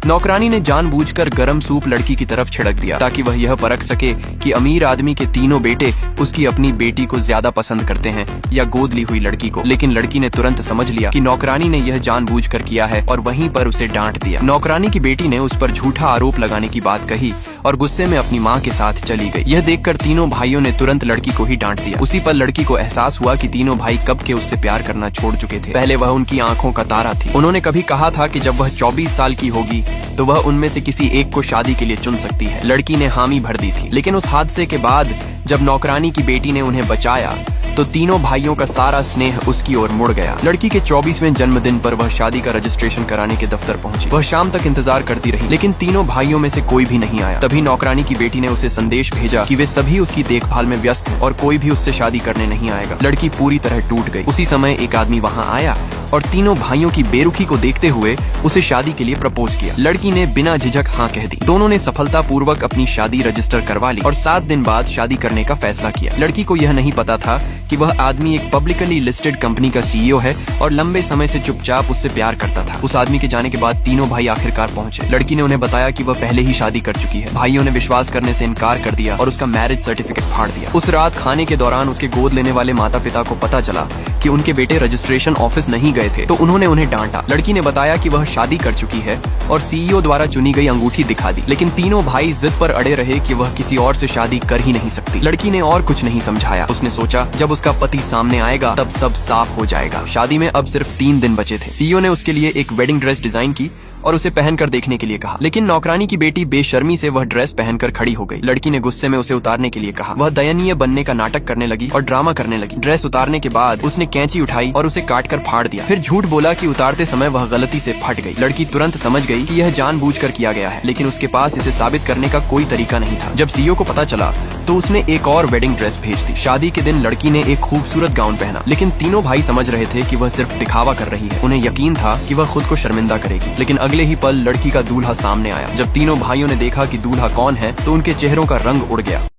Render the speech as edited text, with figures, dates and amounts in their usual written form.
नौकरानी ने जानबूझकर गरम सूप लड़की की तरफ छिड़क दिया ताकि वह यह परख सके कि अमीर आदमी के तीनों बेटे उसकी अपनी बेटी को ज्यादा पसंद करते हैं या गोद ली हुई लड़की को। लेकिन लड़की ने तुरंत समझ लिया कि नौकरानी ने यह जानबूझकर किया है और वहीं पर उसे डांट दिया। नौकरानी की बेटी ने उस पर झूठा आरोप लगाने की बात कही और गुस्से में अपनी माँ के साथ चली गई। यह देखकर तीनों भाइयों ने तुरंत लड़की को ही डांट दिया। उसी पर लड़की को एहसास हुआ कि तीनों भाई कब के उससे प्यार करना छोड़ चुके थे। पहले वह उनकी आंखों का तारा थी। उन्होंने कभी कहा था कि जब वह 24 साल की होगी तो वह उनमें से किसी एक को शादी के लिए चुन सकती है। लड़की ने हामी भर दी थी। लेकिन उस हादसे के बाद जब नौकरानी की बेटी ने उन्हें बचाया तो तीनों भाइयों का सारा स्नेह उसकी ओर मुड़ गया। लड़की के 24वें जन्मदिन पर वह शादी का रजिस्ट्रेशन कराने के दफ्तर पहुंची। वह शाम तक इंतजार करती रही लेकिन तीनों भाइयों में से कोई भी नहीं आया। तभी नौकरानी की बेटी ने उसे संदेश भेजा कि वे सभी उसकी देखभाल में व्यस्त हैं और कोई भी उससे शादी करने नहीं आएगा। लड़की पूरी तरह टूट गई। उसी समय एक आदमी वहाँ आया और तीनों भाइयों की बेरुखी को देखते हुए उसे शादी के लिए प्रपोज किया। लड़की ने बिना झिझक हाँ कह दी। दोनों ने सफलतापूर्वक अपनी शादी रजिस्टर करवा ली और 7 दिन बाद शादी करने का फैसला किया। लड़की को यह नहीं पता था कि वह आदमी एक पब्लिकली लिस्टेड कंपनी का सीईओ है और लंबे समय से चुपचाप उससे प्यार करता था। उस आदमी के जाने के बाद तीनों भाई आखिरकार पहुंचे। लड़की ने उन्हें बताया कि वह पहले ही शादी कर चुकी है। भाइयों ने विश्वास करने से इनकार कर दिया और उसका मैरिज सर्टिफिकेट फाड़ दिया। उस रात खाने के दौरान उसके गोद लेने वाले माता पिता को पता चला कि उनके बेटे रजिस्ट्रेशन ऑफिस नहीं गए थे तो उन्होंने उन्हें डांटा। लड़की ने बताया कि वह शादी कर चुकी है और सीईओ द्वारा चुनी गई अंगूठी दिखा दी। लेकिन तीनों भाई जिद पर अड़े रहे कि वह किसी और से शादी कर ही नहीं सकती। लड़की ने और कुछ नहीं समझाया। उसने सोचा जब उसका पति सामने आएगा तब सब साफ हो जाएगा। शादी में अब सिर्फ 3 दिन बचे थे। सीईओ ने उसके लिए एक वेडिंग ड्रेस डिजाइन की और उसे पहनकर देखने के लिए कहा। लेकिन नौकरानी की बेटी बेशर्मी से वह ड्रेस पहनकर खड़ी हो गई। लड़की ने गुस्से में उसे उतारने के लिए कहा। वह दयनीय बनने का नाटक करने लगी और ड्रामा करने लगी। ड्रेस उतारने के बाद उसने कैंची उठाई और उसे काटकर फाड़ दिया। फिर झूठ बोला कि उतारते समय वह गलती से फट गई। लड़की तुरंत समझ गई कि यह जानबूझकर किया गया है लेकिन उसके पास इसे साबित करने का कोई तरीका नहीं था। जब सीईओ को पता चला तो उसने एक और वेडिंग ड्रेस भेज दी। शादी के दिन लड़की ने एक खूबसूरत गाउन पहना लेकिन तीनों भाई समझ रहे थे कि वह सिर्फ दिखावा कर रही है। उन्हें यकीन था कि वह खुद को शर्मिंदा करेगी। लेकिन अगले ही पल लड़की का दूल्हा सामने आया। जब तीनों भाइयों ने देखा कि दूल्हा कौन है तो उनके चेहरों का रंग उड़ गया।